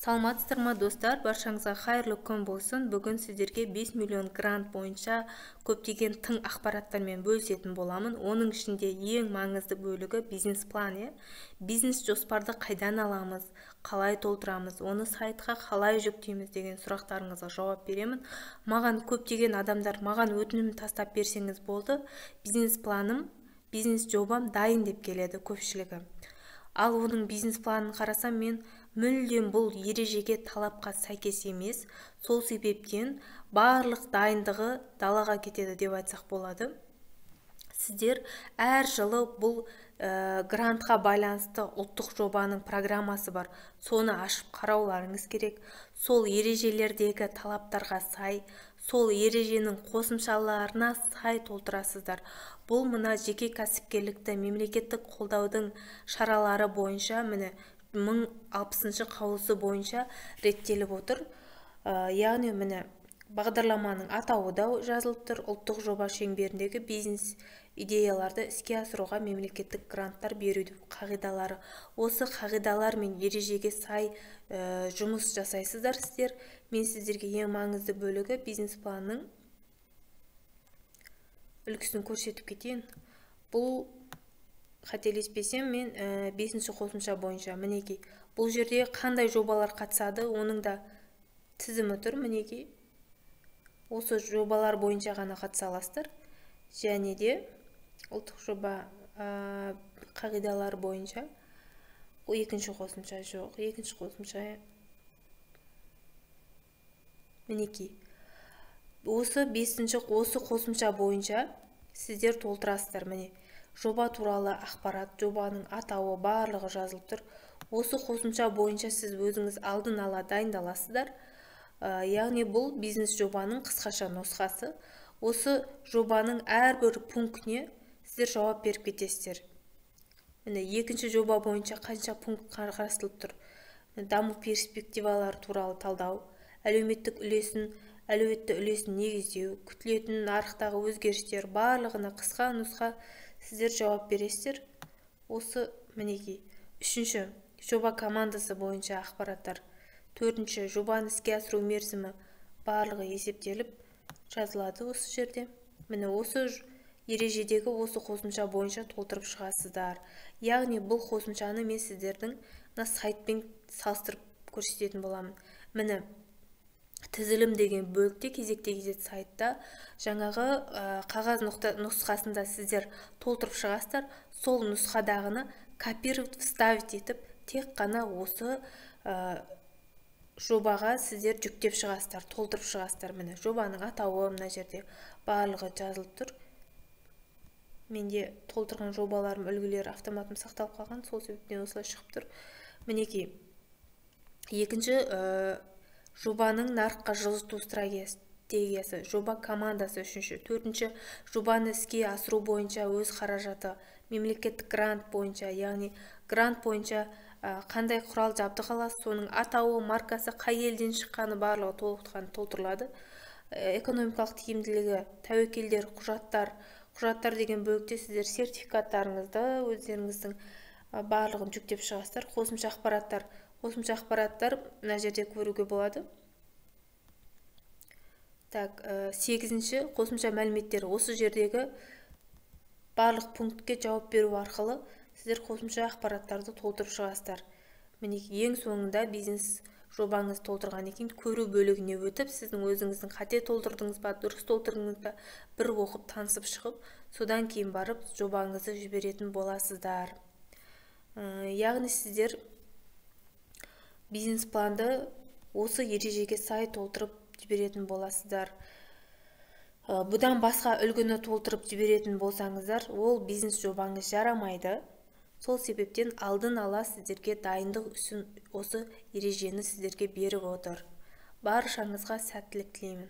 Саламатсыздар ма достар, баршаңызға қайырлы күн болсын. Бүгін сіздерге 5 миллион грант бойынша көптеген тың ақпараттармен бөлісетін боламын. Оның ішінде ең маңызды бөлігі бизнес-план. Бизнес жоспарды қайдан аламыз, қалай толтырамыз, оны сайтқа қалай жүктейміз деген сұрақтарыңызға жауап беремін. Маған көптеген адамдар маған өтінім тастап берсеңіз болды. Бизнес-планым, бизнес-жобам дайын деп келеді көпшілігі. Ал оның бизнес-планын қарасам, мен мүлдем бұл ережеге талапқа сәйкес емес. Сол себептен барлық дайындығы далаға кетеді деп айтсақ болады. Сіздер әр жылы бұл грантқа байланысты ұлттық жобаның программасы бар. Соны ашып қарауларыңыз керек. Сол ережелердегі талаптарға сай, сол ереженің қосымшаларына сай толтырасыздар. Бұл мына жеке кәсіпкерлікті мемлекеттік қолдаудың шаралары бойынша міне 1060 қаулысы бойынша реттеліп отыр. Яғни міне бағдарламаның атауы да жазылып тұр. Ұлттық жоба шеңберіндегі бизнес идеяларды іске асыруға мемлекеттік гранттар берудің қағидалары. Осы қағидалар мен ережеге сай жұмыс жасайсыздар сіздер. Мен сіздерге ең маңызды бөлігі бизнес-планның үлгісін көрсетіп кетейін. Бұл қателеспесем, мен 5-ші қосымша бойынша мінекей. Бұл жерде қандай жобалар қатысады, оның да тізімі тұр. Мінекей. Осы жобалар бойынша ғана қатыса аласыздар. Және де ұлттық жоба қағидалар бойынша 2-ші қосымша жоқ. 2-ші қосымша мінекей. Осы 5-ші қосымша бойынша сіздер толтырасыздар. Міне жоба туралы ақпарат, жобаның атауы барлығы жазылып тұр. Осы қосымша бойынша сіз өзіңіз алдын ала дайындаласыздар. Яғни бұл бизнес жобаның қысқаша нұсқасы. Осы жобаның әрбір пунктіне сіздер жауап беріп кетесіздер. Міне 2-ші жоба бойынша қанша пункт қарастырылып тұр. Даму перспективалары туралы талдау, әлеуетті үлесін негіздеу, күтілетін нарықтағы өзгерістер, барлығына қысқа нұсқа сіздер жауап бересіздер. Осы мінекей. 3-ші жоба командасы бойынша ақпараттар. 4-ші жобаны іске асыру мерзімі барлығы есептеліп жазылады осы жерде. Міне осы ережедегі осы қосымша бойынша толтырып шығасыздар. Яғни бұл қосымшаны мен сіздердің сайтпен салыстырып көрсететін боламын. Міне тізілім деген бөлікте кезекте сайтта жаңағы қағаз нұсқасында сіздер толтырып шығасыздар. Сол нұсқадағыны копировать, вставить етіп, тек қана осы жобаға сіздер жүктеп шығасыздар, толтырып шығасыздар. Міне жобаның атауы мына жерде барлығы жазылып тұр. Менде толтырған жобаларым үлгілері автоматым сақталып қалған, сол себептен осылай шығып тұр. Мінекей. 2-ші жобаның нарыққа жылжыту стратегиясы, жоба командасы. 3-ші, 4-ші жобаны іске асыру бойынша өз қаражаты, мемлекеттік грант бойынша, яғни грант бойынша қандай құрал жабдық аласыз, соның атауы, маркасы, қай елден шыққаны барлығы толықтырған толтырылады. Экономикалық тиімділігі, тәуекелдер, құжаттар деген бөлікте сіздер сертификаттарыңызды өздеріңіздің барлығын жүктеп шығасыздар. Қосымша ақпараттар мына жерде көруге болады. 8-ші қосымша мәліметтер. Осы жердегі барлық пунктке жауап беру арқылы сіздер қосымша ақпараттарды толтырып шығасыздар. Міне ең соңында бизнес жобаңыз толтырған екен, көру бөлігіне өтіп, сіздің өзіңіздің қате толтырдыңыз ба, дұрыс толтырдыңыз ба, бір оқып танысып шығып, содан кейін барып жобаңызды жіберетін боласыздар. Яғни сіздер бизнес-планды осы ережеге сай толтырып жіберетін боласыздар. Бұдан басқа үлгіні толтырып жіберетін болсаңыздар, ол бизнес жобаңыз жарамайды. Сол себептен алдын ала сіздерге дайындық үшін осы ережені сіздерге беріп отыр. Баршаңызға сәттілік тілеймін.